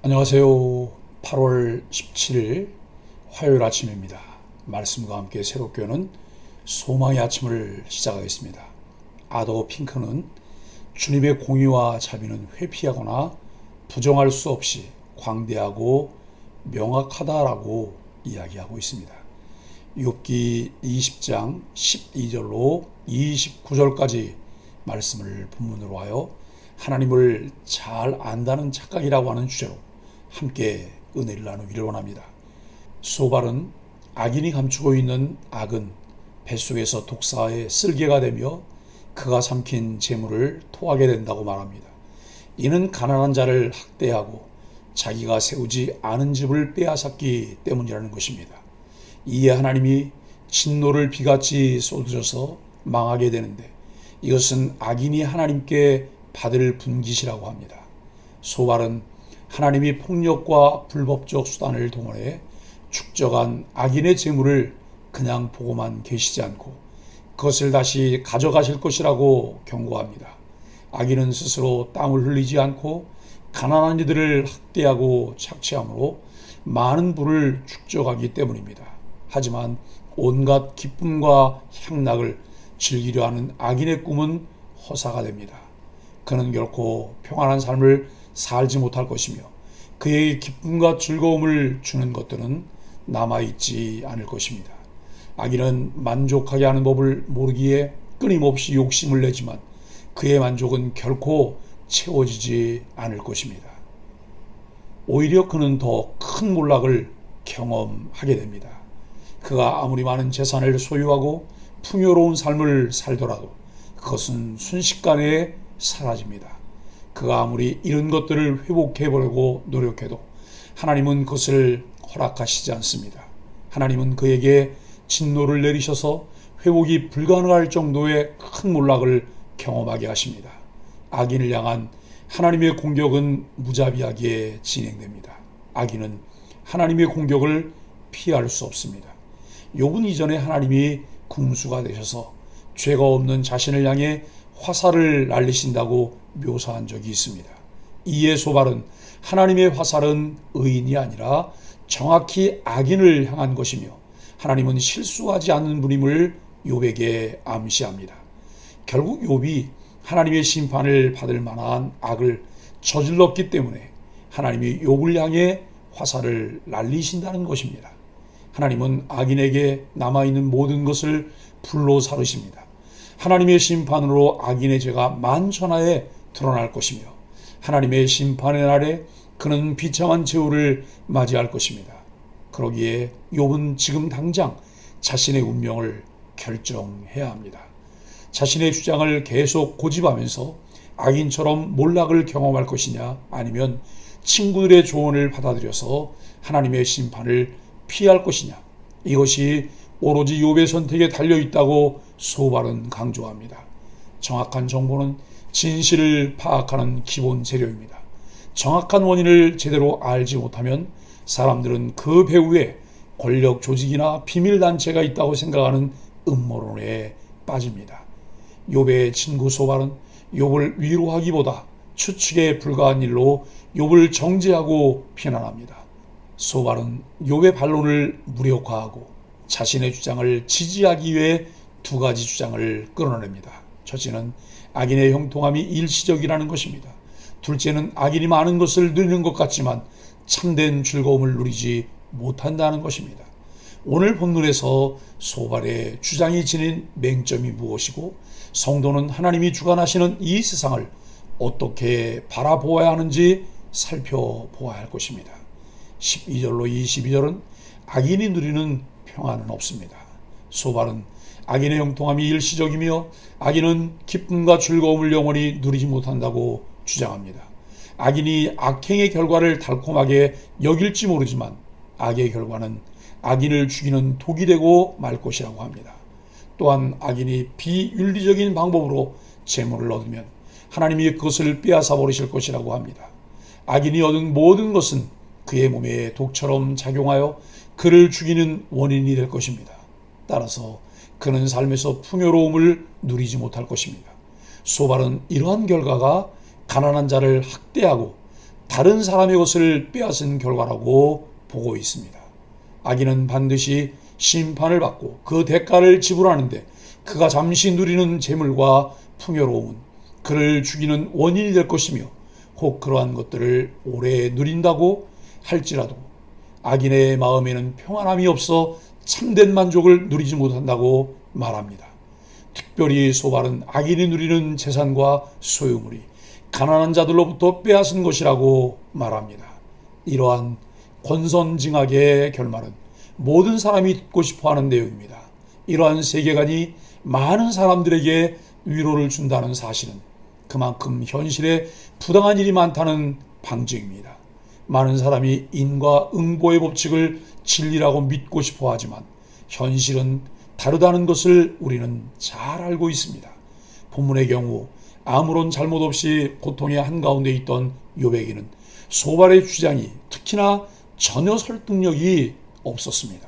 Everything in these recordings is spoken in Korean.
안녕하세요. 8월 17일 화요일 아침입니다. 말씀과 함께 새롭게 오는 소망의 아침을 시작하겠습니다. 아더 핑크는 주님의 공의와 자비는 회피하거나 부정할 수 없이 광대하고 명확하다라고 이야기하고 있습니다. 욥기 20장 12절로 29절까지 말씀을 본문으로 하여 하나님을 잘 안다는 착각이라고 하는 주제로 함께 은혜를 나누기를 원합니다. 소발은 악인이 감추고 있는 악은 뱃속에서 독사의 쓸개가 되며 그가 삼킨 재물을 토하게 된다고 말합니다. 이는 가난한 자를 학대하고 자기가 세우지 않은 집을 빼앗았기 때문이라는 것입니다. 이에 하나님이 진노를 비같이 쏟으셔서 망하게 되는데 이것은 악인이 하나님께 받을 분깃이라고 합니다. 소발은 하나님이 폭력과 불법적 수단을 동원해 축적한 악인의 재물을 그냥 보고만 계시지 않고 그것을 다시 가져가실 것이라고 경고합니다. 악인은 스스로 땀을 흘리지 않고 가난한 이들을 학대하고 착취함으로 많은 부를 축적하기 때문입니다. 하지만 온갖 기쁨과 향락을 즐기려 하는 악인의 꿈은 허사가 됩니다. 그는 결코 평안한 삶을 살지 못할 것이며 그에게 기쁨과 즐거움을 주는 것들은 남아있지 않을 것입니다. 악인은 만족하게 하는 법을 모르기에 끊임없이 욕심을 내지만 그의 만족은 결코 채워지지 않을 것입니다. 오히려 그는 더 큰 몰락을 경험하게 됩니다. 그가 아무리 많은 재산을 소유하고 풍요로운 삶을 살더라도 그것은 순식간에 사라집니다. 그가 아무리 잃은 것들을 회복해보려고 노력해도 하나님은 그것을 허락하시지 않습니다. 하나님은 그에게 진노를 내리셔서 회복이 불가능할 정도의 큰 몰락을 경험하게 하십니다. 악인을 향한 하나님의 공격은 무자비하게 진행됩니다. 악인은 하나님의 공격을 피할 수 없습니다. 욥은 이전에 하나님이 군수가 되셔서 죄가 없는 자신을 향해 화살을 날리신다고 묘사한 적이 있습니다. 이에 소발은 하나님의 화살은 의인이 아니라 정확히 악인을 향한 것이며 하나님은 실수하지 않는 분임을 욥에게 암시합니다. 결국 욥이 하나님의 심판을 받을 만한 악을 저질렀기 때문에 하나님이 욥을 향해 화살을 날리신다는 것입니다. 하나님은 악인에게 남아있는 모든 것을 불로 사르십니다. 하나님의 심판으로 악인의 죄가 만천하에 드러날 것이며 하나님의 심판의 날에 그는 비참한 최후를 맞이할 것입니다. 그러기에 욥은 지금 당장 자신의 운명을 결정해야 합니다. 자신의 주장을 계속 고집하면서 악인처럼 몰락을 경험할 것이냐 아니면 친구들의 조언을 받아들여서 하나님의 심판을 피할 것이냐 이것이 오로지 욥의 선택에 달려있다고 소발은 강조합니다. 정확한 정보는 진실을 파악하는 기본 재료입니다. 정확한 원인을 제대로 알지 못하면 사람들은 그 배후에 권력 조직이나 비밀단체가 있다고 생각하는 음모론에 빠집니다. 욥의 친구 소발은 욥을 위로하기보다 추측에 불과한 일로 욥을 정죄하고 비난합니다. 소발은 욥의 반론을 무력화하고 자신의 주장을 지지하기 위해 두 가지 주장을 끌어냅니다. 첫째는 악인의 형통함이 일시적이라는 것입니다. 둘째는 악인이 많은 것을 누리는 것 같지만 참된 즐거움을 누리지 못한다는 것입니다. 오늘 본문에서 소발의 주장이 지닌 맹점이 무엇이고 성도는 하나님이 주관하시는 이 세상을 어떻게 바라보아야 하는지 살펴보아야 할 것입니다. 12절로 22절은 악인이 누리는 평안은 없습니다. 소발은 악인의 형통함이 일시적이며 악인은 기쁨과 즐거움을 영원히 누리지 못한다고 주장합니다. 악인이 악행의 결과를 달콤하게 여길지 모르지만 악의 결과는 악인을 죽이는 독이 되고 말 것이라고 합니다. 또한 악인이 비윤리적인 방법으로 재물을 얻으면 하나님이 그것을 빼앗아 버리실 것이라고 합니다. 악인이 얻은 모든 것은 그의 몸에 독처럼 작용하여 그를 죽이는 원인이 될 것입니다. 따라서 그는 삶에서 풍요로움을 누리지 못할 것입니다. 소발은 이러한 결과가 가난한 자를 학대하고 다른 사람의 것을 빼앗은 결과라고 보고 있습니다. 악인은 반드시 심판을 받고 그 대가를 지불하는데 그가 잠시 누리는 재물과 풍요로움은 그를 죽이는 원인이 될 것이며 혹 그러한 것들을 오래 누린다고 할지라도 악인의 마음에는 평안함이 없어 참된 만족을 누리지 못한다고 말합니다. 특별히 소발은 악인이 누리는 재산과 소유물이 가난한 자들로부터 빼앗은 것이라고 말합니다. 이러한 권선징악의 결말은 모든 사람이 듣고 싶어하는 내용입니다. 이러한 세계관이 많은 사람들에게 위로를 준다는 사실은 그만큼 현실에 부당한 일이 많다는 방증입니다. 많은 사람이 인과응보의 법칙을 진리라고 믿고 싶어 하지만 현실은 다르다는 것을 우리는 잘 알고 있습니다. 본문의 경우 아무런 잘못 없이 고통의 한가운데 있던 욥에게는 소발의 주장이 특히나 전혀 설득력이 없었습니다.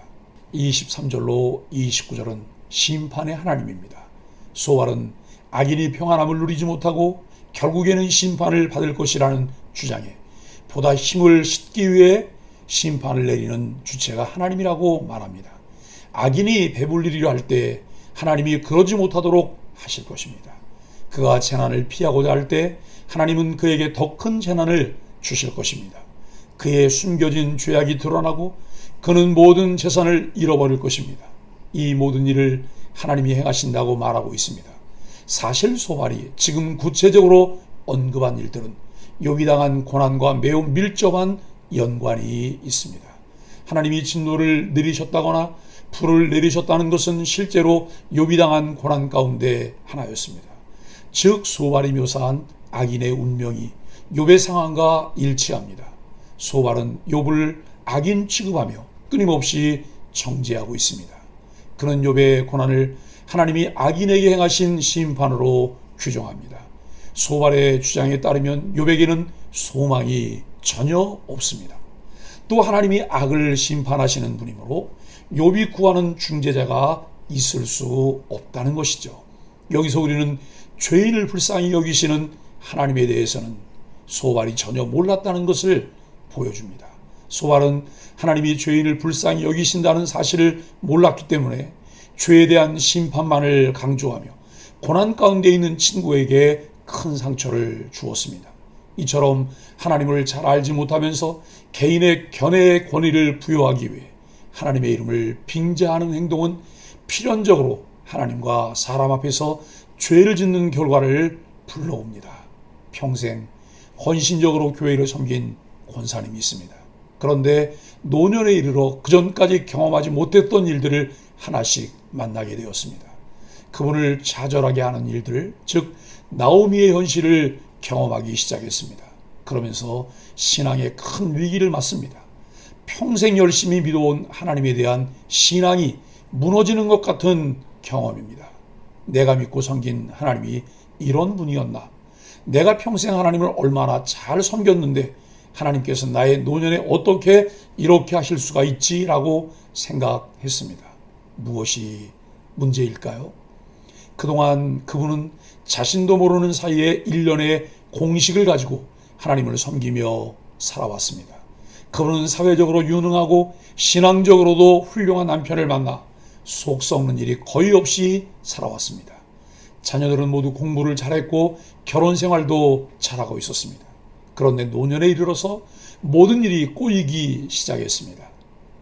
23절로 29절은 심판의 하나님입니다. 소발은 악인이 평안함을 누리지 못하고 결국에는 심판을 받을 것이라는 주장에 보다 힘을 싣기 위해 심판을 내리는 주체가 하나님이라고 말합니다. 악인이 배불리려 할 때 하나님이 그러지 못하도록 하실 것입니다. 그가 재난을 피하고자 할 때 하나님은 그에게 더 큰 재난을 주실 것입니다. 그의 숨겨진 죄악이 드러나고 그는 모든 재산을 잃어버릴 것입니다. 이 모든 일을 하나님이 행하신다고 말하고 있습니다. 사실 소발이 지금 구체적으로 언급한 일들은 욥이 당한 고난과 매우 밀접한 연관이 있습니다. 하나님이 진노를 내리셨다거나 불을 내리셨다는 것은 실제로 욥이 당한 고난 가운데 하나였습니다. 즉 소발이 묘사한 악인의 운명이 욥의 상황과 일치합니다. 소발은 욥을 악인 취급하며 끊임없이 정죄하고 있습니다. 그는 욥의 고난을 하나님이 악인에게 행하신 심판으로 규정합니다. 소발의 주장에 따르면 욥에게는 소망이 전혀 없습니다. 또 하나님이 악을 심판하시는 분이므로 욥이 구하는 중재자가 있을 수 없다는 것이죠. 여기서 우리는 죄인을 불쌍히 여기시는 하나님에 대해서는 소발이 전혀 몰랐다는 것을 보여줍니다. 소발은 하나님이 죄인을 불쌍히 여기신다는 사실을 몰랐기 때문에 죄에 대한 심판만을 강조하며 고난 가운데 있는 친구에게 큰 상처를 주었습니다. 이처럼 하나님을 잘 알지 못하면서 개인의 견해의 권위를 부여하기 위해 하나님의 이름을 빙자하는 행동은 필연적으로 하나님과 사람 앞에서 죄를 짓는 결과를 불러옵니다. 평생 헌신적으로 교회를 섬긴 권사님이 있습니다. 그런데 노년에 이르러 그전까지 경험하지 못했던 일들을 하나씩 만나게 되었습니다. 그분을 좌절하게 하는 일들, 즉 나오미의 현실을 경험하기 시작했습니다. 그러면서 신앙의 큰 위기를 맞습니다. 평생 열심히 믿어온 하나님에 대한 신앙이 무너지는 것 같은 경험입니다. 내가 믿고 섬긴 하나님이 이런 분이었나? 내가 평생 하나님을 얼마나 잘 섬겼는데 하나님께서 나의 노년에 어떻게 이렇게 하실 수가 있지라고 생각했습니다. 무엇이 문제일까요? 그동안 그분은 자신도 모르는 사이에 일련의 공식을 가지고 하나님을 섬기며 살아왔습니다. 그분은 사회적으로 유능하고 신앙적으로도 훌륭한 남편을 만나 속 썩는 일이 거의 없이 살아왔습니다. 자녀들은 모두 공부를 잘했고 결혼 생활도 잘하고 있었습니다. 그런데 노년에 이르러서 모든 일이 꼬이기 시작했습니다.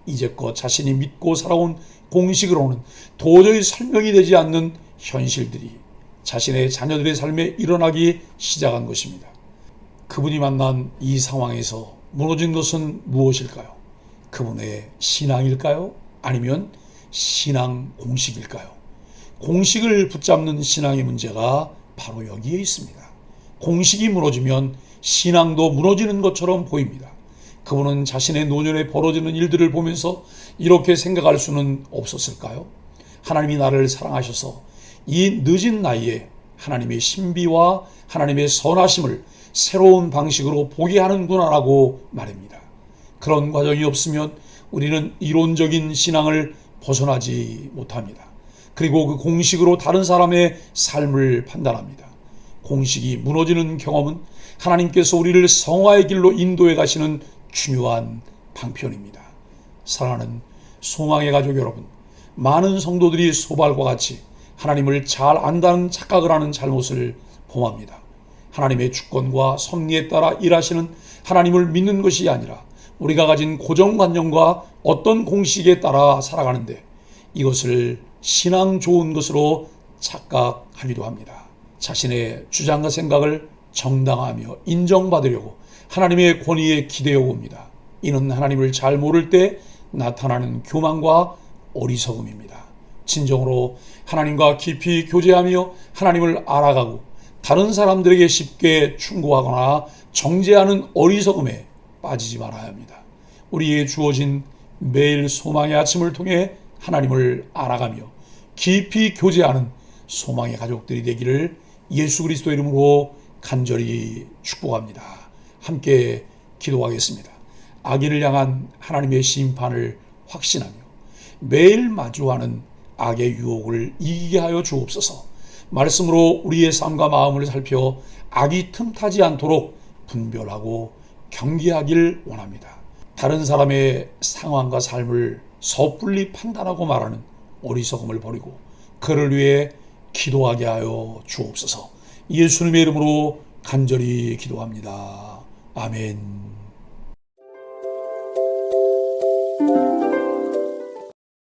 이제껏 자신이 믿고 살아온 공식으로는 도저히 설명이 되지 않는 현실들이 자신의 자녀들의 삶에 일어나기 시작한 것입니다. 그분이 만난 이 상황에서 무너진 것은 무엇일까요? 그분의 신앙일까요? 아니면 신앙 공식일까요? 공식을 붙잡는 신앙의 문제가 바로 여기에 있습니다. 공식이 무너지면 신앙도 무너지는 것처럼 보입니다. 그분은 자신의 노년에 벌어지는 일들을 보면서 이렇게 생각할 수는 없었을까요? 하나님이 나를 사랑하셔서 이 늦은 나이에 하나님의 신비와 하나님의 선하심을 새로운 방식으로 보게 하는구나라고 말입니다. 그런 과정이 없으면 우리는 이론적인 신앙을 벗어나지 못합니다. 그리고 그 공식으로 다른 사람의 삶을 판단합니다. 공식이 무너지는 경험은 하나님께서 우리를 성화의 길로 인도해 가시는 중요한 방편입니다. 사랑하는 소망의 가족 여러분, 많은 성도들이 소발과 같이 하나님을 잘 안다는 착각을 하는 잘못을 범합니다. 하나님의 주권과 섭리에 따라 일하시는 하나님을 믿는 것이 아니라 우리가 가진 고정관념과 어떤 공식에 따라 살아가는데 이것을 신앙 좋은 것으로 착각하기도 합니다. 자신의 주장과 생각을 정당화하며 인정받으려고 하나님의 권위에 기대어 옵니다. 이는 하나님을 잘 모를 때 나타나는 교만과 어리석음입니다. 진정으로 하나님과 깊이 교제하며 하나님을 알아가고 다른 사람들에게 쉽게 충고하거나 정죄하는 어리석음에 빠지지 말아야 합니다. 우리에게 주어진 매일 소망의 아침을 통해 하나님을 알아가며 깊이 교제하는 소망의 가족들이 되기를 예수 그리스도 이름으로 간절히 축복합니다. 함께 기도하겠습니다. 악인을 향한 하나님의 심판을 확신하며 매일 마주하는 악의 유혹을 이기게 하여 주옵소서. 말씀으로 우리의 삶과 마음을 살펴 악이 틈타지 않도록 분별하고 경계하길 원합니다. 다른 사람의 상황과 삶을 섣불리 판단하고 말하는 어리석음을 버리고 그를 위해 기도하게 하여 주옵소서. 예수님의 이름으로 간절히 기도합니다. 아멘.